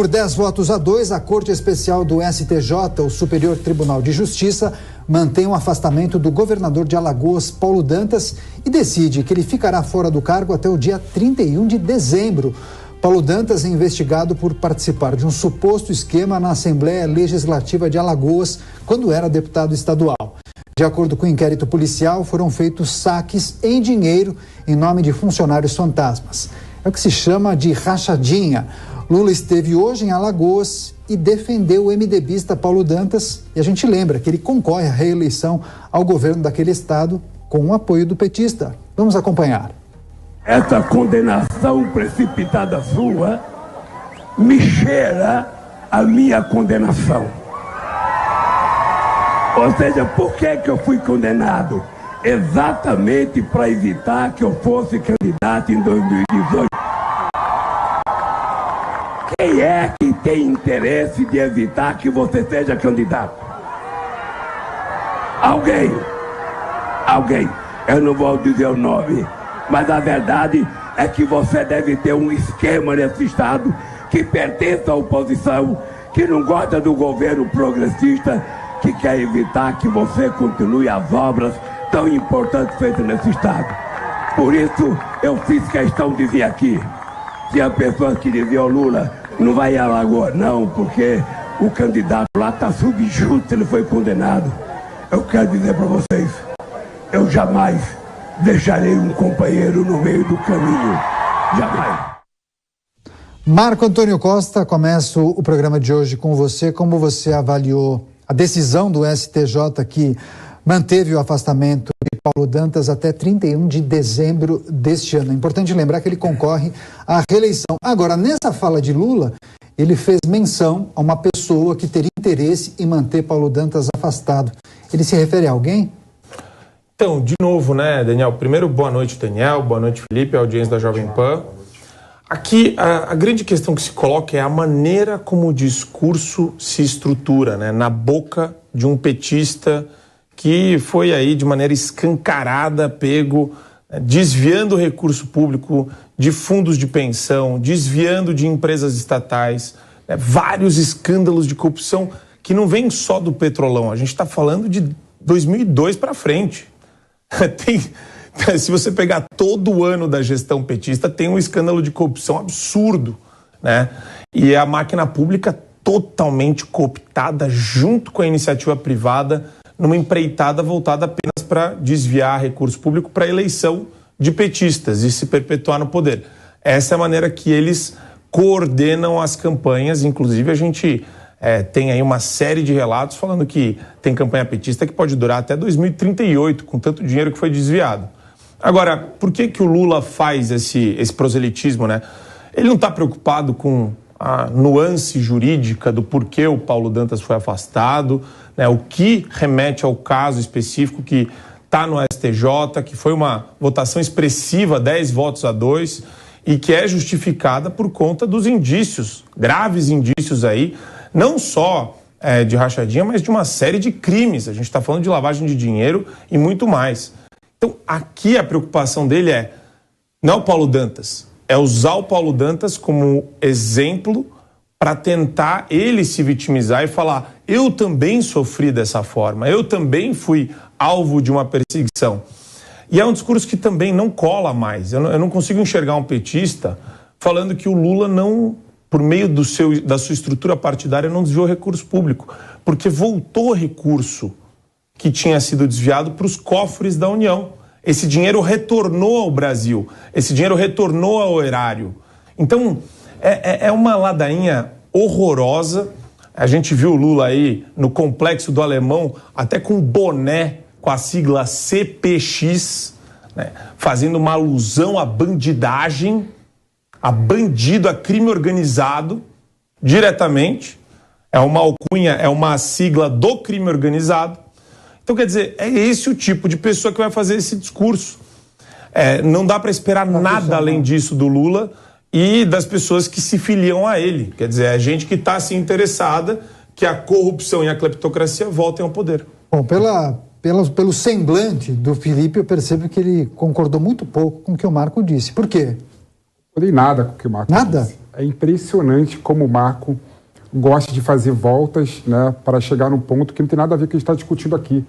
Por 10 votos a 2, a Corte Especial do STJ, o Superior Tribunal de Justiça, mantém o afastamento do governador de Alagoas, Paulo Dantas, e decide que ele ficará fora do cargo até o dia 31 de dezembro. Paulo Dantas é investigado por participar de um suposto esquema na Assembleia Legislativa de Alagoas, quando era deputado estadual. De acordo com o inquérito policial, foram feitos saques em dinheiro em nome de funcionários fantasmas. É o que se chama de rachadinha. Lula esteve hoje em Alagoas e defendeu o MDBista Paulo Dantas. E a gente lembra que ele concorre à reeleição ao governo daquele estado com o apoio do petista. Vamos acompanhar. Essa condenação precipitada sua me cheira a minha condenação. Ou seja, por que eu fui condenado? Exatamente para evitar que eu fosse candidato em 2018. Quem é que tem interesse de evitar que você seja candidato? Alguém. Eu não vou dizer o nome, mas a verdade é que você deve ter um esquema nesse estado que pertence à oposição, que não gosta do governo progressista, que quer evitar que você continue as obras tão importantes feitas nesse estado. Por isso, eu fiz questão de vir aqui. Tinha pessoas que diziam, Lula, não vai em Alagoas não, porque o candidato lá está subjusto, ele foi condenado. Eu quero dizer para vocês, eu jamais deixarei um companheiro no meio do caminho. Jamais. Marco Antônio Costa, começo o programa de hoje com você. Como você avaliou a decisão do STJ que manteve o afastamento de Paulo Dantas até 31 de dezembro deste ano? É importante lembrar que ele concorre à reeleição. Agora, nessa fala de Lula, ele fez menção a uma pessoa que teria interesse em manter Paulo Dantas afastado. Ele se refere a alguém? Então, de novo, né, Daniel? Primeiro, boa noite, Daniel. Boa noite, Felipe, a audiência da Jovem Pan. Aqui, a grande questão que se coloca é a maneira como o discurso se estrutura, né, na boca de um petista que foi aí de maneira escancarada pego, desviando o recurso público de fundos de pensão, desviando de empresas estatais, né, vários escândalos de corrupção que não vêm só do Petrolão, a gente está falando de 2002 para frente. Se você pegar todo o ano da gestão petista, tem um escândalo de corrupção absurdo, né? E a máquina pública totalmente cooptada junto com a iniciativa privada numa empreitada voltada apenas para desviar recurso público para a eleição de petistas e se perpetuar no poder. Essa é a maneira que eles coordenam as campanhas. Inclusive, a gente tem aí uma série de relatos falando que tem campanha petista que pode durar até 2038, com tanto dinheiro que foi desviado. Agora, por que o Lula faz esse proselitismo, né? Ele não está preocupado com a nuance jurídica do porquê o Paulo Dantas foi afastado, né? O que remete ao caso específico que está no STJ, que foi uma votação expressiva, 10 votos a 2, e que é justificada por conta dos indícios, graves indícios aí, não só de rachadinha, mas de uma série de crimes. A gente está falando de lavagem de dinheiro e muito mais. Então, aqui a preocupação dele não é o Paulo Dantas, é usar o Paulo Dantas como exemplo para tentar ele se vitimizar e falar, eu também sofri dessa forma, eu também fui alvo de uma perseguição. E é um discurso que também não cola mais. Eu não consigo enxergar um petista falando que o Lula não, por meio da sua estrutura partidária, não desviou recurso público, porque voltou recurso que tinha sido desviado para os cofres da União. Esse dinheiro retornou ao Brasil, esse dinheiro retornou ao erário. Então, é uma ladainha horrorosa. A gente viu o Lula aí no Complexo do Alemão, até com boné, com a sigla CPX, né, fazendo uma alusão à bandidagem, a bandido, a crime organizado, diretamente. É uma alcunha, é uma sigla do crime organizado. Então, quer dizer, é esse o tipo de pessoa que vai fazer esse discurso. Não dá para esperar nada além disso do Lula e das pessoas que se filiam a ele. Quer dizer, é gente que está assim, interessada que a corrupção e a cleptocracia voltem ao poder. Bom, pelo semblante do Felipe, eu percebo que ele concordou muito pouco com o que o Marco disse. Por quê? Não falei nada com o que o Marco disse. Nada? é impressionante como o Marco gosta de fazer voltas, né, para chegar num ponto que não tem nada a ver com o que a gente está discutindo aqui.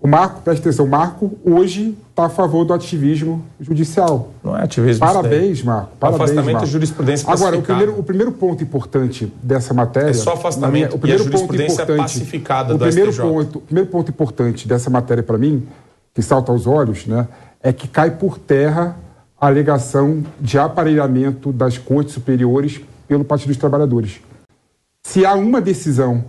O Marco, presta atenção, o Marco hoje está a favor do ativismo judicial. Não é ativismo. Parabéns, Marco. Parabéns, afastamento Marco. É jurisprudência pacificada. Agora, o primeiro ponto importante dessa matéria... É só afastamento e a jurisprudência pacificada do STJ. O primeiro ponto importante dessa matéria, para mim, que salta aos olhos, né, é que cai por terra a alegação de aparelhamento das cortes superiores pelo Partido dos Trabalhadores. Se há uma decisão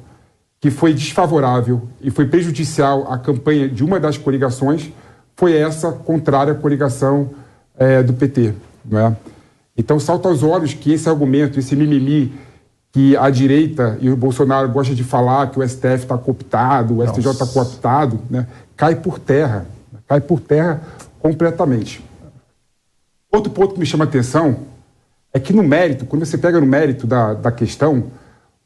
que foi desfavorável e foi prejudicial à campanha de uma das coligações, foi essa contrária à coligação do PT. Não é? Então, salta aos olhos que esse argumento, esse mimimi, que a direita e o Bolsonaro gostam de falar que o STF está cooptado, o STJ está cooptado, né, cai por terra completamente. Outro ponto que me chama a atenção é que no mérito, quando você pega no mérito da questão,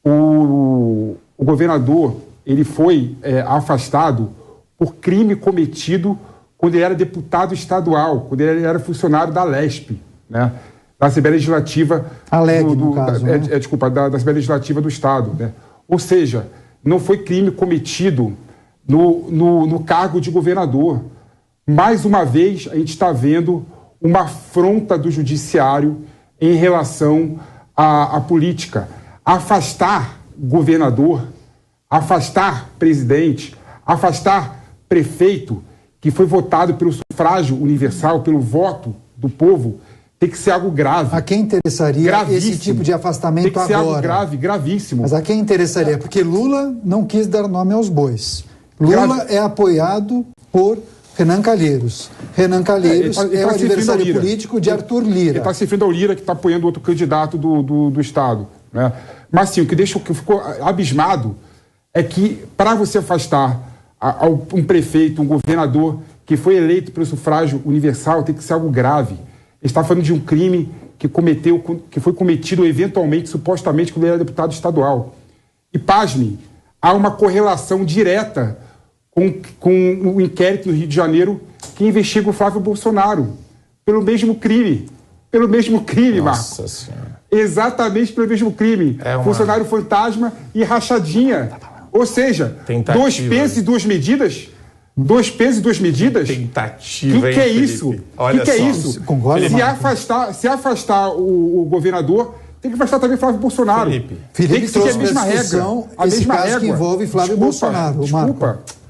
o governador ele foi afastado por crime cometido quando ele era deputado estadual, quando ele era funcionário da LESP, né? Da Assembleia Legislativa... da Assembleia Legislativa do Estado, né? Ou seja, não foi crime cometido no cargo de governador. Mais uma vez, a gente está vendo uma afronta do judiciário em relação à política. Afastar governador, afastar presidente, afastar prefeito, que foi votado pelo sufrágio universal, pelo voto do povo, tem que ser algo grave. A quem interessaria gravíssimo. Esse tipo de afastamento agora? Tem que ser algo grave, gravíssimo. Mas a quem interessaria? Porque Lula não quis dar nome aos bois. Lula é apoiado por Renan Calheiros. Renan Calheiros é o adversário político de Arthur Lira. Ele está se referindo ao Lira, que está apoiando outro candidato do Estado. Né? Mas, sim, o que ficou abismado é que, para você afastar um prefeito, um governador que foi eleito pelo sufrágio universal, tem que ser algo grave. Ele está falando de um crime que foi cometido eventualmente, supostamente, quando ele era deputado estadual. E, pasme, há uma correlação direta com o inquérito no Rio de Janeiro que investiga o Flávio Bolsonaro pelo mesmo crime. Pelo mesmo crime, Nossa Marco. Senhora. Exatamente pelo mesmo crime. Funcionário fantasma e rachadinha. Ou seja, tentativa. 2 pesos e 2 medidas? 2 pesos e 2 medidas? Tentativa, que é isso? Olha que só. é isso? Concordo, se afastar o governador, tem que afastar também Flávio Bolsonaro. Felipe tem que seguir a mesma regra. Esse caso que envolve Flávio Bolsonaro. Desculpa. Marco.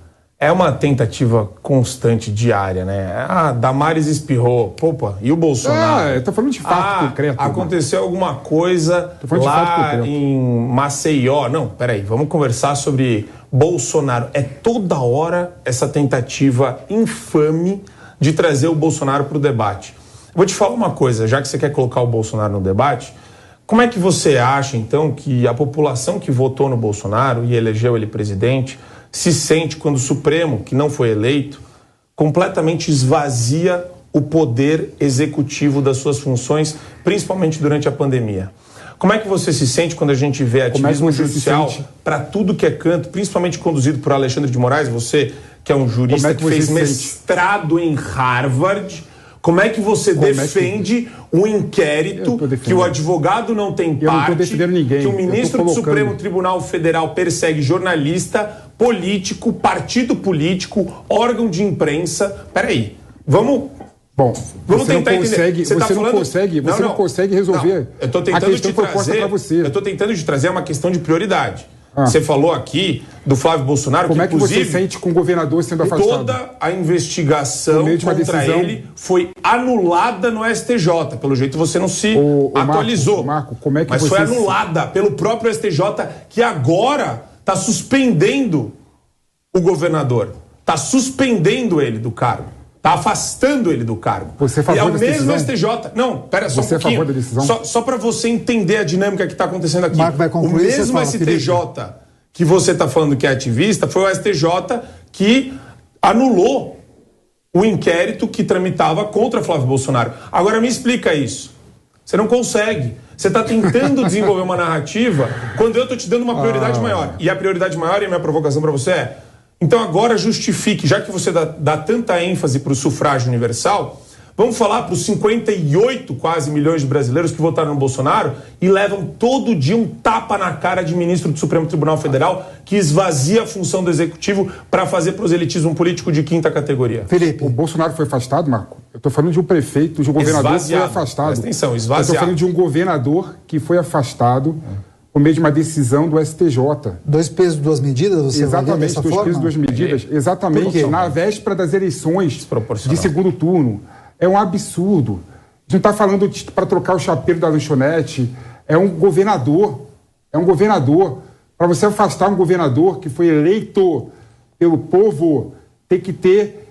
É uma tentativa constante, diária, né? Damares espirrou. Opa, e o Bolsonaro? Eu tô falando de fato concreto. Aconteceu alguma coisa lá em Maceió. Não, peraí, vamos conversar sobre Bolsonaro. É toda hora essa tentativa infame de trazer o Bolsonaro para o debate. Vou te falar uma coisa, já que você quer colocar o Bolsonaro no debate, como é que você acha, então, que a população que votou no Bolsonaro e elegeu ele presidente se sente quando o Supremo, que não foi eleito, completamente esvazia o poder executivo das suas funções, principalmente durante a pandemia? Como é que você se sente quando a gente vê ativismo judicial para tudo que é canto, principalmente conduzido por Alexandre de Moraes, você que é um jurista que fez mestrado em Harvard? Como é que você defende um inquérito que o advogado não tem parte, que o ministro do Supremo Tribunal Federal persegue jornalista, político, partido político, órgão de imprensa? Peraí, vamos tentar entender. Você não consegue resolver a questão proposta para você. Eu estou tentando te trazer uma questão de prioridade. Você falou aqui do Flávio Bolsonaro, como é que você sente com o governador sendo afastado? Toda a investigação contra ele foi anulada no STJ. Pelo jeito você não se atualizou. Marco, como é que mas foi anulada pelo próprio STJ, que agora está suspendendo o governador. Está suspendendo ele do cargo. Está afastando ele do cargo. Você é a favor dessa decisão? E é o mesmo STJ. Não, pera só um pouquinho. Você é a favor da decisão? Só para você entender a dinâmica que está acontecendo aqui. Marco vai concluir, o mesmo STJ que você está falando que é ativista foi o STJ que anulou o inquérito que tramitava contra Flávio Bolsonaro. Agora me explica isso. Você não consegue. Você está tentando desenvolver uma narrativa quando eu estou te dando uma prioridade maior. E a prioridade maior, e a minha provocação para você então agora justifique, já que você dá tanta ênfase para o sufrágio universal, Vamos falar para os 58 quase milhões de brasileiros que votaram no Bolsonaro e levam todo dia um tapa na cara de ministro do Supremo Tribunal Federal que esvazia a função do Executivo para fazer proselitismo político de quinta categoria. Felipe. O Bolsonaro foi afastado, Marco? Eu estou falando de um prefeito, de um governador que foi afastado. Presta atenção, Eu esvaziado. estou falando de um governador que foi afastado por meio de uma decisão do STJ. 2 pesos, 2 medidas, você Exatamente, 2 pesos, 2 medidas. Exatamente, na véspera das eleições de segundo turno. É um absurdo. A gente não está falando para trocar o chapeiro da lanchonete. É um governador. É um governador. Para você afastar um governador que foi eleito pelo povo, tem que ter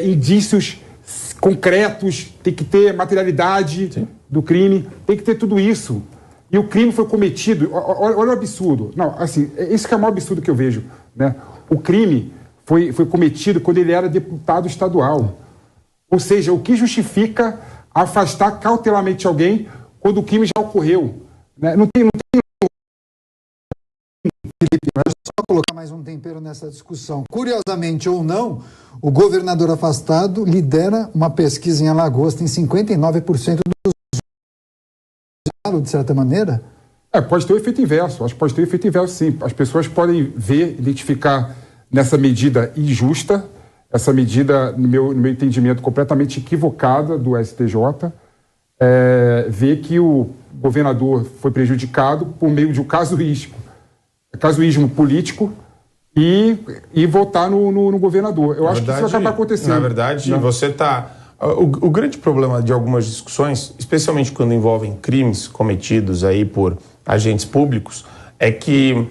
indícios concretos, tem que ter materialidade do crime, tem que ter tudo isso. E o crime foi cometido. Olha o absurdo. Não, assim, isso que é o maior absurdo que eu vejo, né? O crime foi cometido quando ele era deputado estadual. Ou seja, o que justifica afastar cautelarmente alguém quando o crime já ocorreu? Né? Não tem... Felipe, deixa eu só colocar mais um tempero nessa discussão. Curiosamente ou não, o governador afastado lidera uma pesquisa em Alagoas, tem 59% dos de certa maneira? Pode ter o efeito inverso. Acho que pode ter o efeito inverso, sim. As pessoas podem ver, identificar nessa medida injusta, essa medida, no meu entendimento, completamente equivocada do STJ, ver que o governador foi prejudicado por meio de um casuísmo político e votar no governador. Eu acho que isso vai acabar acontecendo. Na verdade, você está... O grande problema de algumas discussões, especialmente quando envolvem crimes cometidos aí por agentes públicos, é que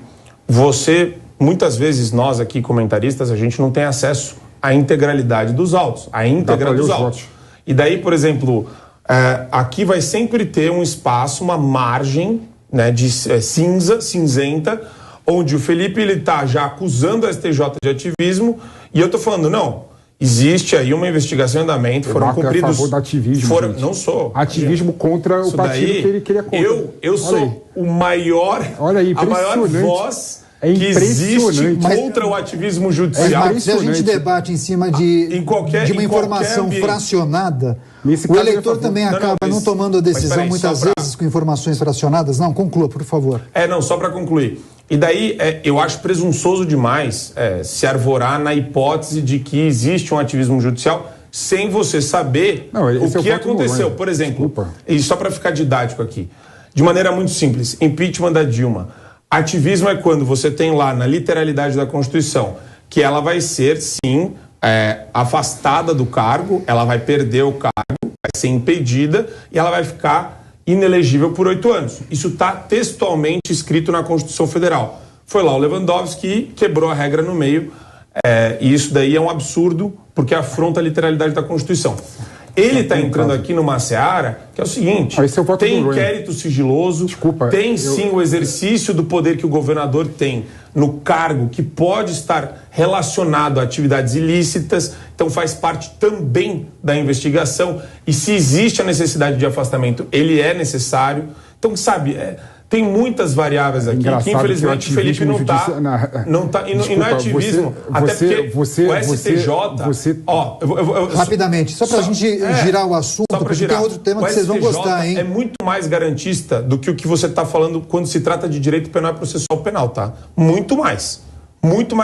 muitas vezes nós aqui comentaristas, a gente não tem acesso à integralidade dos autos, à íntegra dos autos. E daí, por exemplo, aqui vai sempre ter um espaço, uma margem, né, de cinzenta, onde o Felipe está já acusando a STJ de ativismo e eu estou falando, não... Existe aí uma investigação em andamento, foram cumpridos... a favor do ativismo, Não sou. Ativismo contra o partido que ele é contra. Eu sou o maior... Olha aí, a maior voz que existe contra o ativismo judicial. Se a gente debate em cima de uma informação fracionada, o eleitor também acaba não tomando a decisão muitas vezes com informações fracionadas? Não, conclua, por favor. Só para concluir. E daí, eu acho presunçoso demais se arvorar na hipótese de que existe um ativismo judicial sem você saber o que aconteceu. Por exemplo, e só para ficar didático aqui, de maneira muito simples, impeachment da Dilma. Ativismo é quando você tem lá, na literalidade da Constituição, que ela vai ser, sim, afastada do cargo, ela vai perder o cargo, vai ser impedida e ela vai ficar inelegível por 8 anos. Isso está textualmente escrito na Constituição Federal. Foi lá o Lewandowski que quebrou a regra no meio, e isso daí é um absurdo, porque afronta a literalidade da Constituição. Ele está entrando aqui numa seara que é o seguinte, tem inquérito sigiloso, tem sim o exercício do poder que o governador tem no cargo que pode estar relacionado a atividades ilícitas, então faz parte também da investigação, e se existe a necessidade de afastamento, ele é necessário. Então, sabe, tem muitas variáveis aqui que infelizmente o Felipe não está. E não é ativismo, até porque o STJ... Rapidamente, só para a gente girar o assunto, porque tem outro tema que vocês vão gostar, hein? É muito mais garantista do que o que você está falando quando se trata de direito penal e processual penal, tá? Muito mais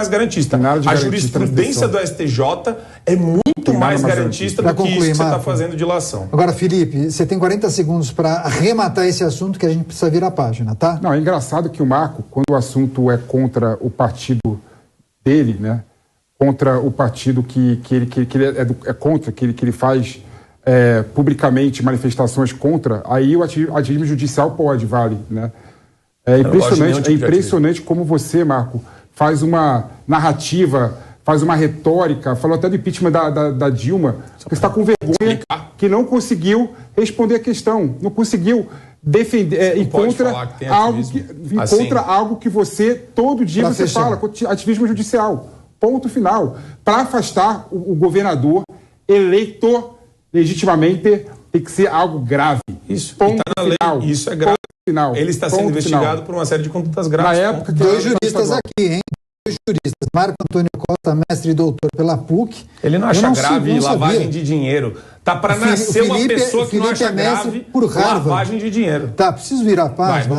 garantista. A jurisprudência do STJ é muito mais garantista do que isso que você está fazendo de ilação. Agora, Felipe, você tem 40 segundos para arrematar esse assunto que a gente precisa virar a página, tá? Não, é engraçado que o Marco, quando o assunto é contra o partido dele, né? Contra o partido que ele é contra, que ele faz publicamente manifestações contra, aí o ativismo judicial vale, né? É impressionante como você, Marco, faz uma narrativa, faz uma retórica, falou até do impeachment da Dilma, porque está com vergonha que não conseguiu responder a questão, não conseguiu defender, contra algo que você, todo dia você fala, ativismo judicial, ponto final. Para afastar o governador eleito legitimamente, tem que ser algo grave. Isso, está na lei, isso é grave. Ele está sendo investigado por uma série de condutas graves. Na época, 2 juristas aqui, hein? juristas. Marco Antônio Costa, mestre e doutor pela PUC. Ele não acha grave lavagem de dinheiro. Tá para nascer uma pessoa que não acha grave por Harvard. lavagem de dinheiro. Tá, preciso virar a página.